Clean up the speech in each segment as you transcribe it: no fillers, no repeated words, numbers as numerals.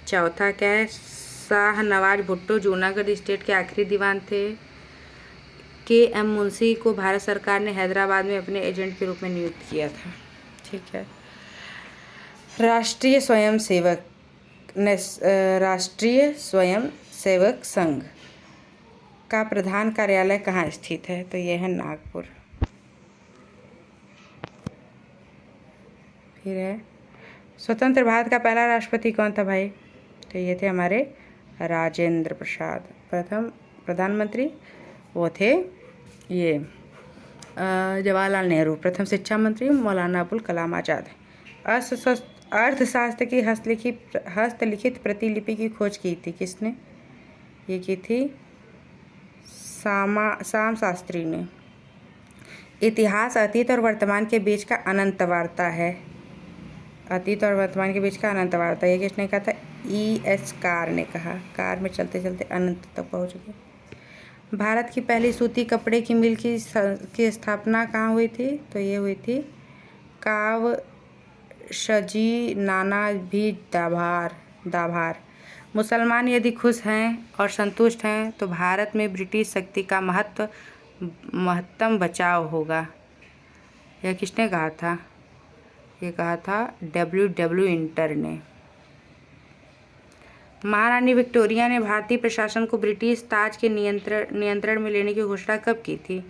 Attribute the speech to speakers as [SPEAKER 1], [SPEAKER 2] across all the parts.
[SPEAKER 1] चौथा क्या है, शाह नवाज भुट्टो जूनागढ़ स्टेट के आखिरी दीवान थे। के.एम. मुंशी को भारत सरकार ने हैदराबाद में अपने एजेंट के रूप में नियुक्त किया था। ठीक है। राष्ट्रीय स्वयंसेवक संघ का प्रधान कार्यालय कहाँ स्थित है? तो यह है नागपुर। फिर है, स्वतंत्र भारत का पहला राष्ट्रपति कौन था भाई? तो ये थे हमारे राजेंद्र प्रसाद। प्रथम प्रधानमंत्री वो थे ये जवाहरलाल नेहरू। प्रथम शिक्षा मंत्री मौलाना अबुल कलाम आज़ाद। अर्थशास्त्र की हस्तलिखित प्रतिलिपि की खोज की थी किसने? ये की थी श्याम शास्त्री ने। इतिहास अतीत और वर्तमान के बीच का अनंत वार्ता है। अतीत और वर्तमान के बीच का अनंत वार्ता, ये किसने कहा था? E.S. कार ने कहा। कार में चलते चलते अनंत तक पहुंच गए। भारत की पहली सूती कपड़े की मिल की स्थापना कहाँ हुई थी? तो ये हुई थी कावशजी नाना भी दाभार। मुसलमान यदि खुश हैं और संतुष्ट हैं तो भारत में ब्रिटिश शक्ति का महत्तम बचाव होगा। यह किसने कहा था? ये कहा था W. इंटर ने। महारानी विक्टोरिया ने भारतीय प्रशासन को ब्रिटिश ताज के नियंत्रण में लेने की घोषणा कब की थी?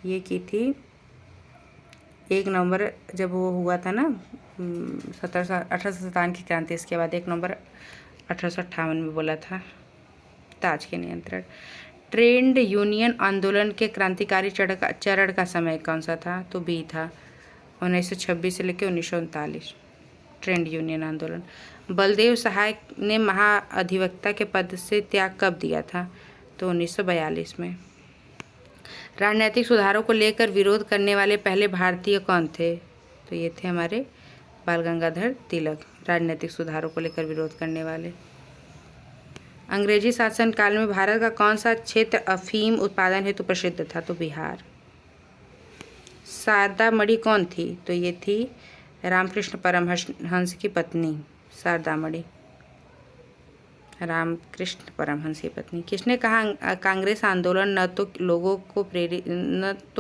[SPEAKER 1] ये की थी 1 नवंबर, जब वो हुआ था ना 1857 की क्रांति। इसके बाद 1 नवंबर 1858 में बोला था ताज के नियंत्रण। ट्रेड यूनियन आंदोलन के क्रांतिकारी चरण का समय कौन सा था? तो बी था 1926 से लेकर 1939। ट्रेड यूनियन आंदोलन। बलदेव सहाय ने महाअधिवक्ता के पद से त्याग कब दिया था? तो 1942 में। राजनीतिक सुधारों को लेकर विरोध करने वाले पहले भारतीय कौन थे? तो ये थे हमारे बाल गंगाधर तिलक, राजनीतिक सुधारों को लेकर विरोध करने वाले। अंग्रेजी शासन काल में भारत का कौन सा क्षेत्र अफीम उत्पादन हेतु प्रसिद्ध था? तो बिहार। शारदा मणि कौन थी? तो ये थी रामकृष्ण परमहंस की पत्नी शारदा मणि। रामकृष्ण परमहंस की पत्नी। किसने कहा कांग्रेस आंदोलन न तो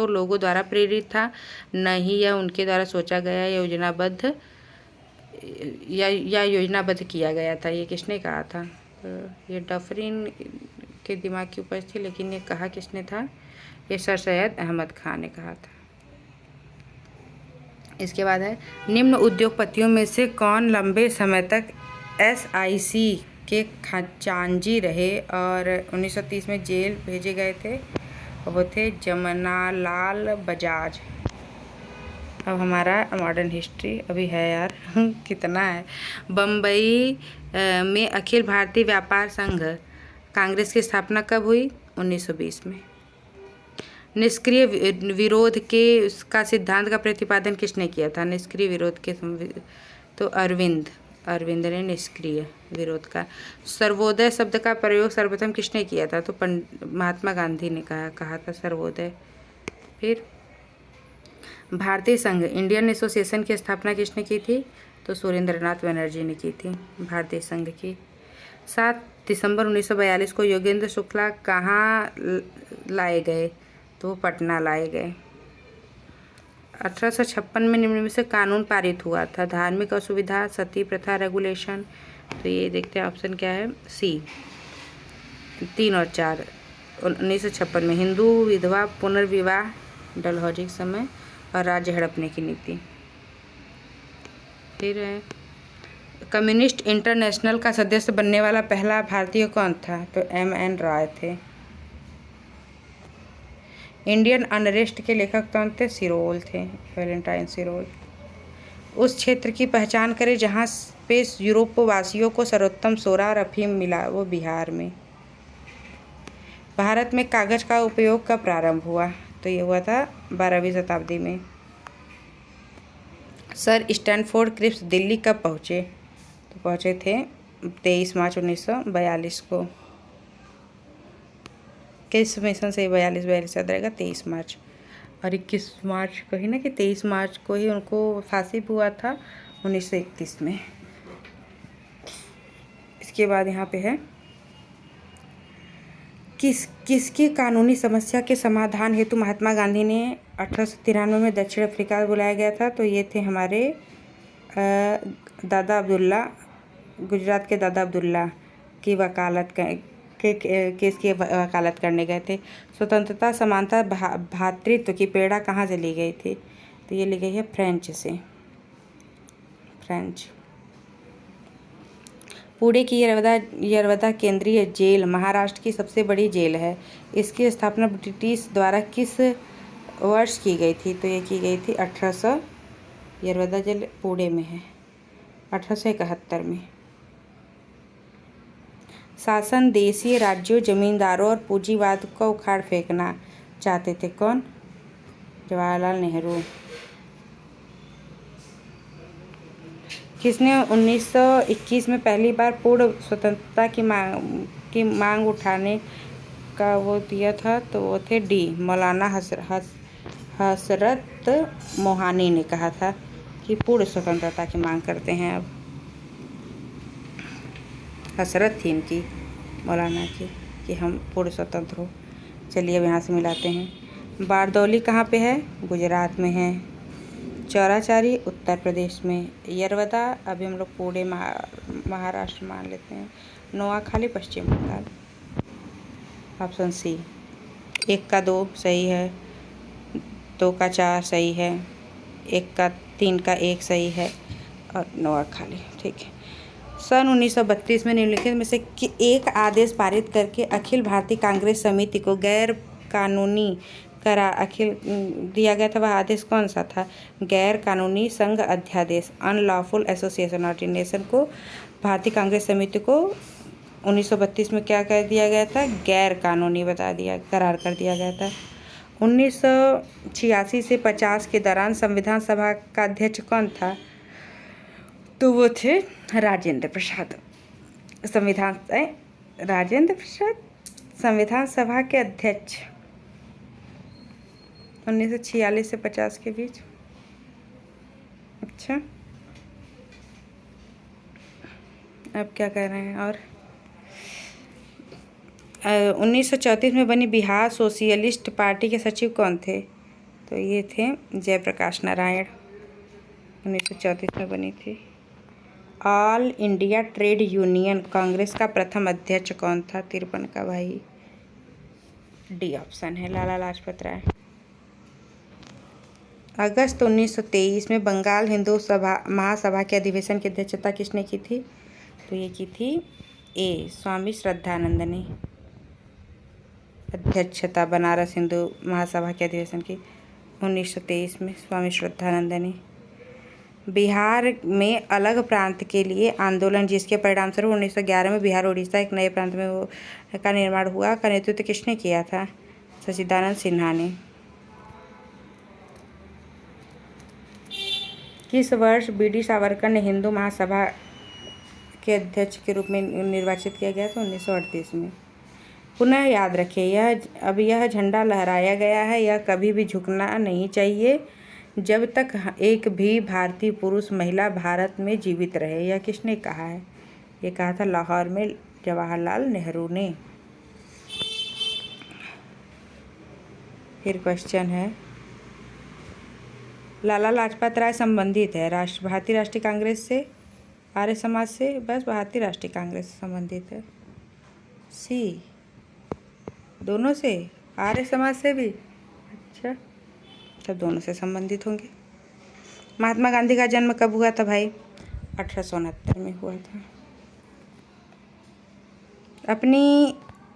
[SPEAKER 1] लोगों द्वारा प्रेरित था, न ही यह उनके द्वारा सोचा गया योजनाबद्ध किया गया था? ये किसने कहा था? ये डफरिन के दिमाग की उपज थी, लेकिन ये कहा किसने था? ये सर सैयद अहमद खान ने कहा था। इसके बाद है, निम्न उद्योगपतियों में से कौन लंबे समय तक SIC के खजांची रहे और 1930 में जेल भेजे गए थे? वो थे जमनालाल बजाज। अब हमारा मॉडर्न हिस्ट्री अभी है यार कितना है। बम्बई में अखिल भारतीय व्यापार संघ कांग्रेस की स्थापना कब हुई? 1920 में। निष्क्रिय विरोध का सिद्धांत का प्रतिपादन किसने किया था? निष्क्रिय विरोध के तो अरविंद ने निष्क्रिय विरोध का। सर्वोदय शब्द का प्रयोग सर्वप्रथम किसने किया था? तो महात्मा गांधी ने कहा था सर्वोदय। फिर भारतीय संघ इंडियन एसोसिएशन की स्थापना किसने की थी? तो सुरेंद्रनाथ बनर्जी ने की थी भारतीय संघ की। 7 दिसंबर 1942 को योगेंद्र शुक्ला कहाँ लाए गए? तो पटना लाए गए। 1856 में निम्न में से कानून पारित हुआ था? धार्मिक असुविधा, सती प्रथा रेगुलेशन। तो ये देखते हैं ऑप्शन क्या है, सी 3 और 4। 1956 में हिंदू विधवा पुनर्विवाह, डलहौजी के समय, और राज्य हड़पने की नीति। फिर है, कम्युनिस्ट इंटरनेशनल का सदस्य बनने वाला पहला भारतीय कौन था? तो M.N. रॉय थे। इंडियन अनरेस्ट के लेखक कौन थे? सिरोल थे, वैलेंटाइन सिरोल। उस क्षेत्र की पहचान करें जहाँ पे यूरोपवासियों को सर्वोत्तम सोरा और अफीम मिला, वो बिहार में। भारत में कागज का उपयोग कब प्रारंभ हुआ? तो ये हुआ था 12वीं शताब्दी में। सर स्टैनफोर्ड क्रिप्स दिल्ली कब पहुँचे? तो पहुँचे थे 23 मार्च 1942 को। किस मिशन से 42 याद रहेगा? 23 मार्च। और 21 मार्च को ही ना, कि 23 मार्च को ही उनको फांसी भी हुआ था 1931 में। इसके बाद यहाँ पे है किसकी कानूनी समस्या के समाधान हेतु महात्मा गांधी ने 1893 में दक्षिण अफ्रीका बुलाया गया था। तो ये थे हमारे दादा अब्दुल्ला, गुजरात के दादा अब्दुल्ला की वकालत केस की वकालत करने गए थे। स्वतंत्रता समानता भ्रातृत्व की प्रेरणा कहाँ से ली गई थी? तो ये ली गई है फ्रेंच से। फ्रेंच। पुणे की यरवदा केंद्रीय जेल महाराष्ट्र की सबसे बड़ी जेल है। इसकी स्थापना ब्रिटिश द्वारा किस वर्ष की गई थी? तो ये की गई थी 1800। यरवदा जेल पुणे में है, 1871 में। शासन देशीय राज्यों, जमींदारों और पूंजीवाद को उखाड़ फेंकना चाहते थे। कौन? जवाहरलाल नेहरू। किसने 1921 में पहली बार पूर्ण स्वतंत्रता की मांग उठाने का वो दिया था? तो वो थे डी, मौलाना हसरत मोहानी ने कहा था कि पूर्ण स्वतंत्रता की मांग करते हैं। अब हसरत थी इनकी, मौलाना की, कि हम पूर्ण स्वतंत्र हो। चलिए अब यहाँ से मिलाते हैं। बारदौली कहाँ पे है? गुजरात में है। चौराचारी उत्तर प्रदेश में। यरवदा अभी हम लोग पुणे महाराष्ट्र मान लेते हैं। नोआखाली पश्चिम बंगाल। Option C. 1 का 2 सही है, 2 का 4 सही है, 1 का 3 का 1 सही है और नोआखाली। ठीक है। सन 1932 में निम्नलिखित में से एक आदेश पारित करके अखिल भारतीय कांग्रेस समिति को गैर कानूनी दिया गया था। वह आदेश कौन सा था? गैर कानूनी संघ अध्यादेश, अनलॉफुल एसोसिएशन ऑर्डिनेशन को भारतीय कांग्रेस समिति को 1932 में क्या कर दिया गया था? गैर कानूनी करार कर दिया गया था। 1986 से 50 के दौरान संविधान सभा का अध्यक्ष कौन था? तो वो थे राजेंद्र प्रसाद। राजेंद्र प्रसाद संविधान सभा के अध्यक्ष 1946 से 50 के बीच। अच्छा, अब क्या कह रहे हैं? और 1934 में बनी बिहार सोशलिस्ट पार्टी के सचिव कौन थे? तो ये थे जयप्रकाश नारायण। 1934 में बनी थी। All India trade union Congress का प्रथम अध्यक्ष कौन था? 53 का भाई। डी ऑप्शन है, लाला लाजपत राय। अगस्त 1923 में बंगाल हिंदू महासभा के अधिवेशन की अध्यक्षता किसने की थी? तो ये की थी ए, स्वामी श्रद्धानंद ने अध्यक्षता बनारस हिंदू महासभा के अधिवेशन की 1923 में स्वामी श्रद्धानंद ने। बिहार में अलग प्रांत के लिए आंदोलन, जिसके परिणामस्वरूप 1911 में बिहार उड़ीसा एक नए प्रांत में का निर्माण हुआ, का नेतृत्व किसने किया था? सच्चिदानंद सिन्हा ने। किस वर्ष बी.डी. सावरकर ने हिंदू महासभा के अध्यक्ष के रूप में निर्वाचित किया गया था? 1938 में। पुनः याद रखें, यह झंडा लहराया गया है, यह कभी भी झुकना नहीं चाहिए जब तक एक भी भारतीय पुरुष महिला भारत में जीवित रहे। यह किसने कहा है? ये कहा था लाहौर में जवाहरलाल नेहरू ने। फिर क्वेश्चन है, लाला लाजपत राय संबंधित है भारतीय राष्ट्रीय कांग्रेस से, आर्य समाज से? बस भारतीय राष्ट्रीय कांग्रेस से संबंधित है। सी, दोनों से? आर्य समाज से भी? अच्छा, तब दोनों से संबंधित होंगे। महात्मा गांधी का जन्म कब हुआ था भाई? 1869 में हुआ था।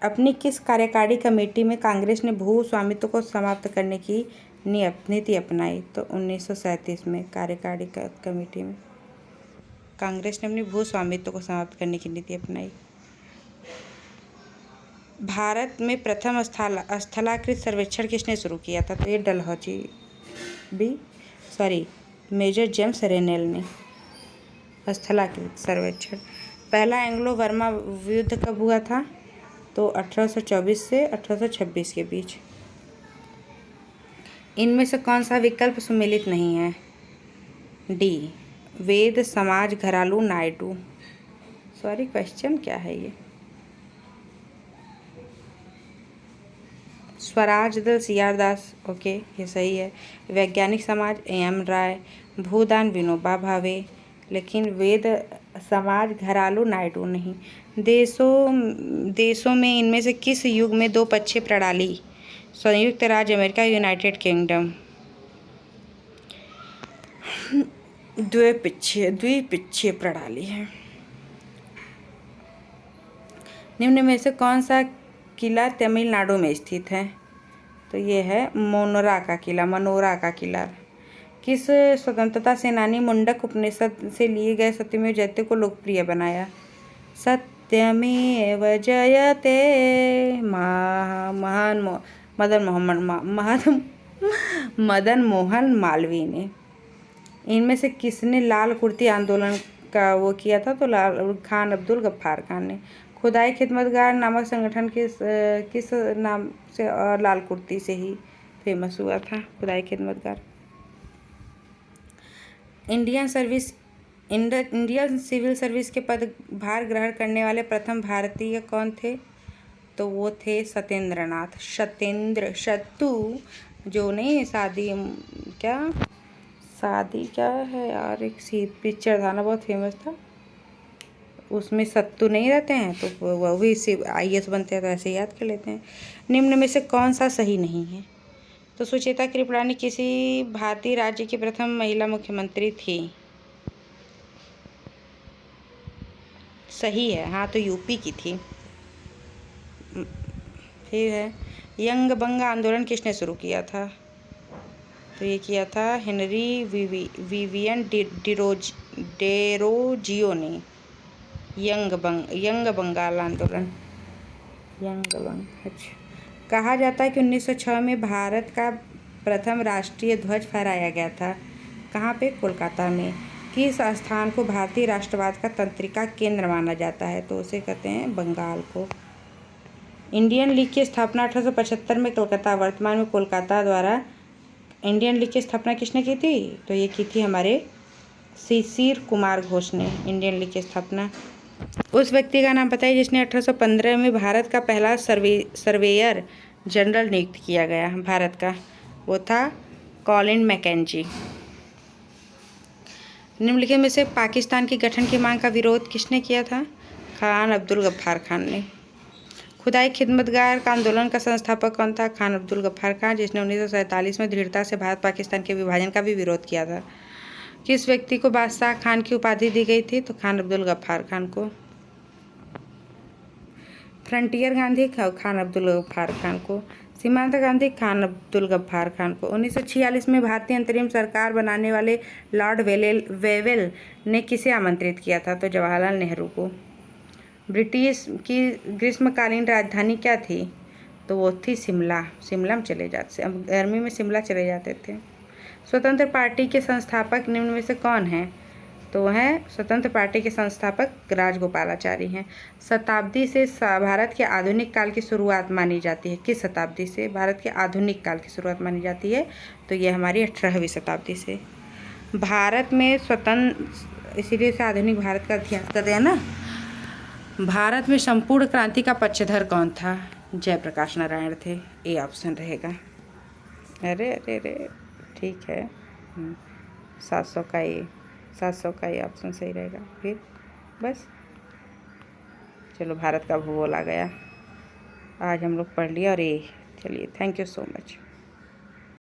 [SPEAKER 1] अपनी किस कार्यकारी कमेटी में कांग्रेस ने भू स्वामित्व को समाप्त करने की नीति अपनाई? तो 1937 में कार्यकारी कमेटी में कांग्रेस ने अपनी भू स्वामित्व को समाप्त करने की नीति अपनाई। भारत में प्रथम स्थलाकृत सर्वेक्षण किसने शुरू किया था? तो ये डलहौजी मेजर जेम्स रेनेल ने स्थलाकृत सर्वेक्षण। पहला एंग्लो बर्मा युद्ध कब हुआ था? तो 1824 से 1826 के बीच। इनमें से कौन सा विकल्प सुमेलित नहीं है? डी, वेद समाज घरालू नायडू। सॉरी, क्वेश्चन क्या है ये? स्वराज दल CR दास, ओके ये सही है। वैज्ञानिक समाज AM राय। भूदान विनोबा भावे। लेकिन वेद समाज घरालू नायडू नहीं। देशों में इनमें से किस युग में दो पक्षीय प्रणाली? संयुक्त राज्य अमेरिका, यूनाइटेड किंगडम। द्विपक्षीय प्रणाली है। निम्न में से कौन सा किला तमिलनाडु में स्थित है? तो ये है मनोरा का किला। किस स्वतंत्रता सेनानी मुंडक उपनिषद से लिए गए सत्यमेव जयते को लोकप्रिय बनाया? सत्यमेव जयते मदन मोहन मालवीय ने। इनमें से किसने लाल कुर्ती आंदोलन का वो किया था? तो खान अब्दुल गफ्फार खान ने। खुदाई खिदमतगार नामक संगठन किस नाम से और लाल कुर्ती से ही फेमस हुआ था? खुदाई खिदमतगार। इंडियन सिविल सर्विस के पदभार ग्रहण करने वाले प्रथम भारतीय कौन थे? तो वो थे सत्येंद्रनाथ सत्तू, जो नहीं शादी क्या है यार, एक पिक्चर था ना बहुत फेमस था, उसमें सत्तू नहीं रहते हैं तो वो भी IAS बनते हैं, तो ऐसे याद कर लेते हैं। निम्न में से कौन सा सही नहीं है? तो सुचेता कृपलानी किसी भारतीय राज्य की प्रथम महिला मुख्यमंत्री थी? सही है, हाँ, तो यूपी की थी। फिर है यंग बंग आंदोलन किसने शुरू किया था? तो ये किया था हेनरी विवियन डेरोजियो ने। यंग बंगाल आंदोलन, अच्छा। कहा जाता है कि 1906 में भारत का प्रथम राष्ट्रीय ध्वज फहराया गया था। कहाँ पे? कोलकाता में। किस स्थान को भारतीय राष्ट्रवाद का तंत्रिका केंद्र माना जाता है? तो उसे कहते हैं बंगाल को। इंडियन लीग की स्थापना 1875 में कलकत्ता, वर्तमान में कोलकाता द्वारा इंडियन लीग की स्थापना किसने की थी? तो ये की थी हमारे शिशिर कुमार घोष ने इंडियन लीग की स्थापना। उस व्यक्ति का नाम बताइए जिसने 1815 में भारत का पहला सर्वेयर जनरल नियुक्त किया गया भारत का। वो था कॉलिन मैकेंजी। निम्नलिखित में से पाकिस्तान के गठन की मांग का विरोध किसने किया था? खान अब्दुल गफ्फार खान ने। खुदाई खिदमतगार का आंदोलन का संस्थापक कौन था? खान अब्दुल गफ्फार खान, जिसने 1947 में दृढ़ता से भारत पाकिस्तान के विभाजन का भी विरोध किया था। किस व्यक्ति को बादशाह खान की उपाधि दी गई थी? तो खान अब्दुल गफ्फार खान को। फ्रंटियर गांधी खान अब्दुल गफ्फार खान को। सीमांत गांधी खान अब्दुल गफ्फार खान को। 1946 में भारतीय अंतरिम सरकार बनाने वाले लॉर्ड वेवेल ने किसे आमंत्रित किया था? तो जवाहरलाल नेहरू को। ब्रिटिश की ग्रीष्मकालीन राजधानी क्या थी? तो वो थी शिमला में चले जाते, गर्मी में शिमला चले जाते थे। स्वतंत्र पार्टी के संस्थापक निम्न में से कौन हैं? तो हैं स्वतंत्र पार्टी के संस्थापक राजगोपालाचारी हैं। शताब्दी से भारत के आधुनिक काल की शुरुआत मानी जाती है। किस शताब्दी से भारत के आधुनिक काल की शुरुआत मानी जाती है? तो ये हमारी 18वीं शताब्दी से। भारत में स्वतंत्र, इसीलिए से आधुनिक भारत का इतिहास कर रहे हैं ना। भारत में संपूर्ण क्रांति का पक्षधर कौन था? जयप्रकाश नारायण थे। ए ऑप्शन रहेगा। अरे ठीक है, 700 का ये ऑप्शन सही रहेगा। फिर बस चलो, भारत का भूगोल आ गया। आज हम लोग पढ़ लिया। और ये चलिए, थैंक यू सो मच।